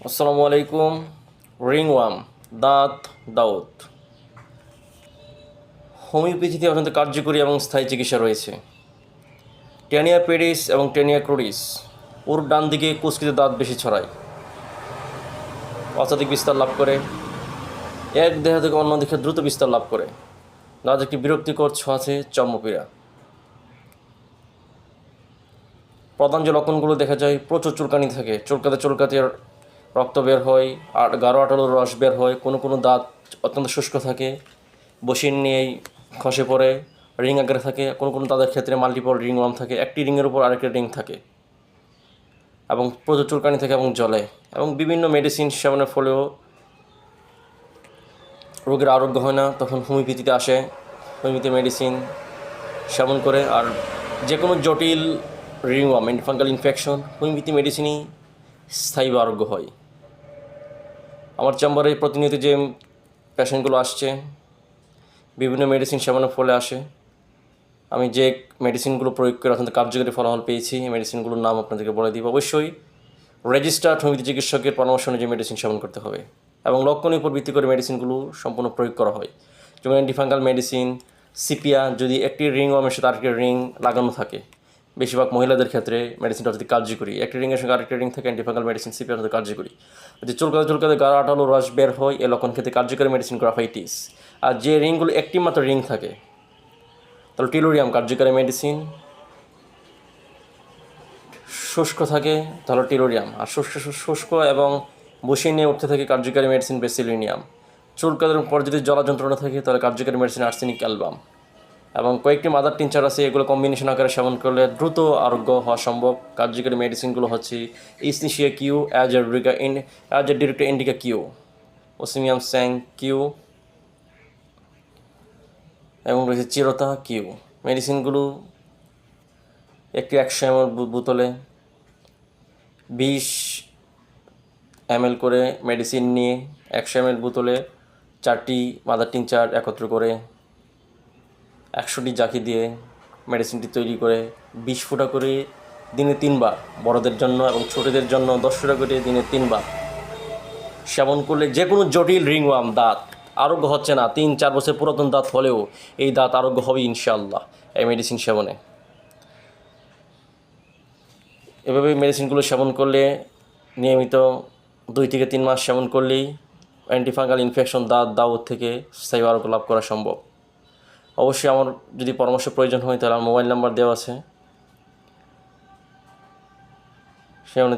আসসালামু আলাইকুম। রিংওয়ার্ম, দাঁত দাউদ। হোমিওপ্যাথিতে অত্যন্ত কার্যকরী এবং স্থায়ী চিকিৎসা রয়েছে। টেনিয়া পেডিস এবং টেনিয়া ক্রুডিস। ওর ডান দিকে কুচকিতে দাঁত বেশি ছড়ায়, অত্যাধিক বিস্তার লাভ করে, এক দেহ থেকে অন্য দিকে দ্রুত বিস্তার লাভ করে। দাঁত একটি বিরক্তিকর ছোঁয়াচে চর্মপীড়া। প্রধান যে লক্ষণগুলো দেখা যায়, প্রচুর চুলকানি থাকে, চুলকাতে রক্ত বের হয়, আর গাঢ় আঠালো রস বের হয়। কোনো দাঁত অত্যন্ত শুষ্ক থাকে, বসির নিয়েই খসে পড়ে, রিং আকারে থাকে। কোনো দাঁতের ক্ষেত্রে মাল্টিপল রিংওয়ার্ম থাকে, একটি রিংয়ের উপর আরেকটি রিং থাকে, এবং প্রচুর চুলকানি থাকে এবং জ্বলে। এবং বিভিন্ন মেডিসিন সেবনের ফলেও রোগের আরোগ্য হয় না। তখন হোমিওপ্যাথিতে আসে, হোমিওপ্যাথি মেডিসিন সেবন করে। আর যে কোনো জটিল রিংওয়ার্ম, ফাঙ্গাল ইনফেকশন, হোমিওপ্যাথি মেডিসিনই স্থায়ী আরোগ্য হয়। আমার চেম্বারে প্রতিনিয়ত যে পেশেন্টগুলো আসছে, বিভিন্ন মেডিসিন সেবনের ফলে আসে। আমি যে মেডিসিনগুলো প্রয়োগ করে অত্যন্ত কার্যকরী ফলাফল পেয়েছি, এই মেডিসিনগুলোর নাম আপনাদেরকে বলে দিব। অবশ্যই রেজিস্টার্ড হোমিওপ্যাথি চিকিৎসকের পরামর্শ অনুযায়ী মেডিসিন সেবন করতে হবে, এবং লক্ষণের উপর ভিত্তি করে মেডিসিনগুলো সম্পূর্ণ প্রয়োগ করা হয়। যেমন অ্যান্টিফাঙ্গাল মেডিসিন, সিপিয়া, যদি একটি রিংওয়ার্মের সাথে আরেকটি রিং লাগানো থাকে, বেশিরভাগ মহিলাদের ক্ষেত্রে মেডিসিনটা অত্যন্ত কার্যকরী। একটি রিংয়ের সঙ্গে আরেকটি রিং থাকে, অ্যান্টিফাঙ্গাল মেডিসিন সিপিয়া অত্যন্ত কার্যকরী। যদি চুলকাতে গাঢ় আঠালো রস বের হয়, এ লক্ষণ ক্ষেত্রে কার্যকরী মেডিসিন গ্রাফাইটিস। আর যে রিংগুলো একটি মাত্র রিং থাকে, তাহলে টিলোরিয়াম কার্যকরী মেডিসিন। শুষ্ক থাকে তাহলে টিলোরিয়াম। আর শুষ্ক এবং বসিয়ে নিয়ে উঠতে থাকে কার্যকরী মেডিসিন বেসিলিনিয়াম। চুলকানোর পর যদি জ্বালা যন্ত্রণা থাকে, তাহলে কার্যকরী মেডিসিন আর্সেনিক অ্যালবাম। এবং কয়েকটি মাদার টিনচার আছে, এগুলো কম্বিনেশন আকারে সেবন করলে দ্রুত আরোগ্য হওয়া সম্ভব। কার্যকরী মেডিসিনগুলো হচ্ছে ইসনিশিয়া Q, Azadirachta indica Q, Ocimum স্যাং কিউ, এবং রয়েছে চিরতা কিউ। মেডিসিনগুলো একটি 100 ml বোতলে 20 ml করে মেডিসিন নিয়ে 100 ml বোতলে 4টি মাদার টিনচার একত্র করে 100টি জাকি দিয়ে মেডিসিনটি তৈরি করে 20 ফোঁটা করে দিনে 3 বার, বড়দের জন্য এবং ছোটদের জন্য 10 ফোঁটা করে দিনে 3 বার সেবন করলে যে কোনো জটিল রিংওয়ার্ম দাঁত আরোগ্য হচ্ছে না, 3-4 বছর পুরাতন দাঁত হলেও এই দাঁত আরোগ্য হবে ইনশাআল্লাহ এই মেডিসিন সেবনে। এভাবে মেডিসিনগুলো সেবন করলে নিয়মিত 2 থেকে 3 মাস সেবন করলেই অ্যান্টিফাঙ্গাল ইনফেকশন দাউদ থেকে স্থায়ী আরোগ্য লাভ করা সম্ভব। অবশ্যই আমার যদি পরামর্শ প্রয়োজন হয়, তাহলে আমার মোবাইল নাম্বার দেওয়া আছে।